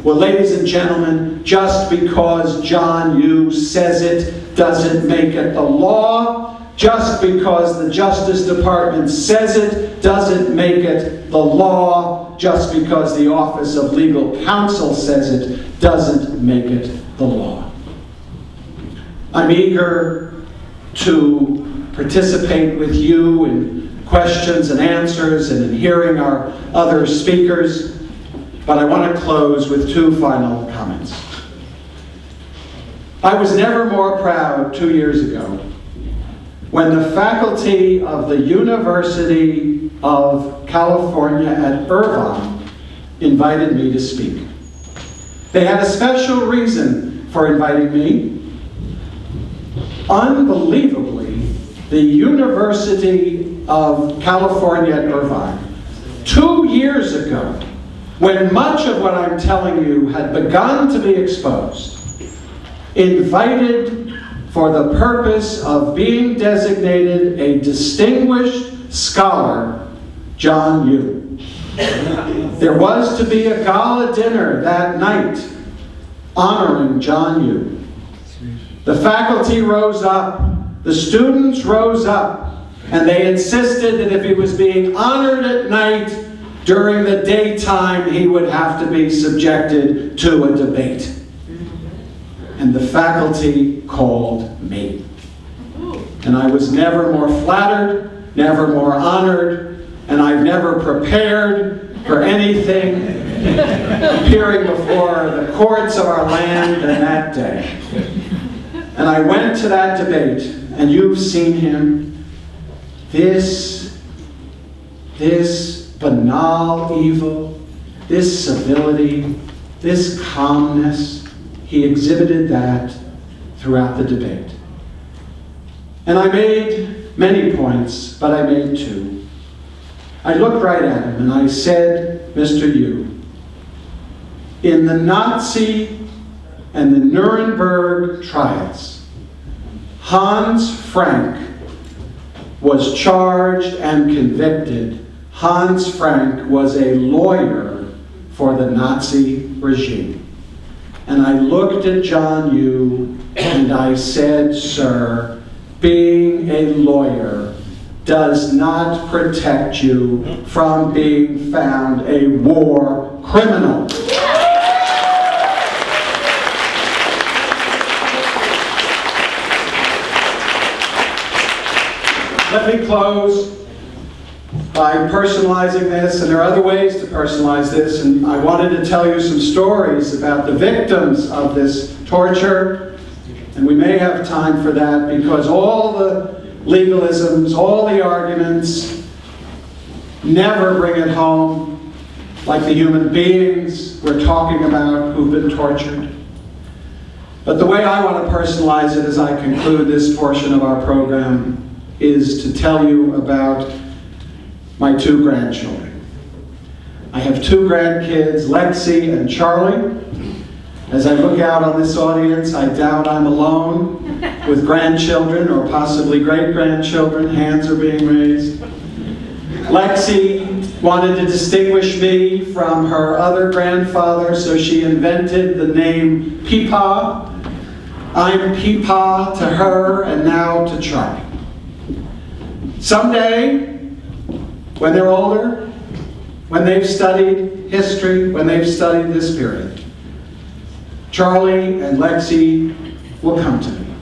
Well, ladies and gentlemen, just because John Yoo says it doesn't make it the law. Just because the Justice Department says it doesn't make it the law. Just because the Office of Legal Counsel says it doesn't make it the law. I'm eager to participate with you in questions and answers and in hearing our other speakers, but I want to close with two final comments. I was never more proud 2 years ago when the faculty of the University of California at Irvine invited me to speak. They had a special reason for inviting me. Unbelievably, the University of California at Irvine, 2 years ago, when much of what I'm telling you had begun to be exposed, invited for the purpose of being designated a distinguished scholar, John Yoo. There was to be a gala dinner that night honoring John Yoo. The faculty rose up, the students rose up, and they insisted that if he was being honored at night, during the daytime he would have to be subjected to a debate. And the faculty called me. And I was never more flattered, never more honored, and I've never prepared for anything appearing before the courts of our land than that day. And I went to that debate, and you've seen him. This banal evil, this civility, this calmness, he exhibited that throughout the debate. And I made many points, but I made two. I looked right at him and I said, Mr. Yoo, in the Nazi and the Nuremberg trials, Hans Frank was charged and convicted. Hans Frank was a lawyer for the Nazi regime. And I looked at John Yoo and I said, sir, being a lawyer does not protect you from being found a war criminal. Let me close by personalizing this, and there are other ways to personalize this, and I wanted to tell you some stories about the victims of this torture, and we may have time for that because all the legalisms, all the arguments never bring it home like the human beings we're talking about who've been tortured. But the way I want to personalize it as I conclude this portion of our program is to tell you about my two grandchildren. I have two grandkids, Lexi and Charlie. As I look out on this audience, I doubt I'm alone with grandchildren or possibly great-grandchildren. Hands are being raised. Lexi wanted to distinguish me from her other grandfather, so she invented the name Peepaw. I'm Peepaw to her and now to Charlie. Someday, when they're older, when they've studied history, when they've studied this period, Charlie and Lexi will come to me.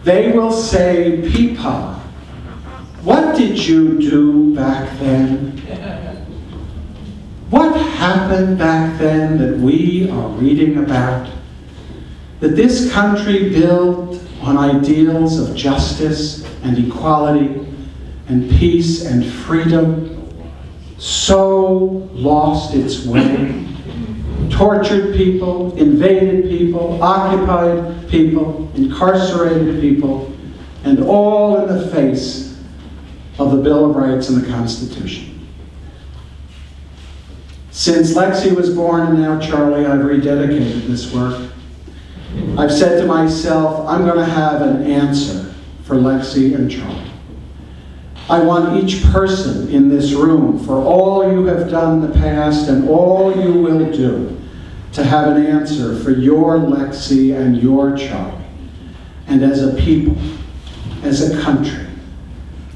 They will say, Peepaw, what did you do back then? What happened back then that we are reading about? That this country built on ideals of justice and equality and peace and freedom so lost its way, tortured people, invaded people, occupied people, incarcerated people, and all in the face of the Bill of Rights and the Constitution. Since Lexi was born and now Charlie, I've rededicated this work. I've said to myself, I'm going to have an answer for Lexi and Charlie. I want each person in this room, for all you have done in the past and all you will do, to have an answer for your Lexi and your Charlie. And as a people, as a country,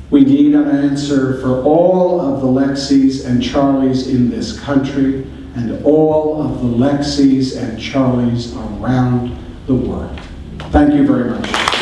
we need an answer for all of the Lexis and Charlies in this country and all of the Lexis and Charlies around the world. Thank you very much.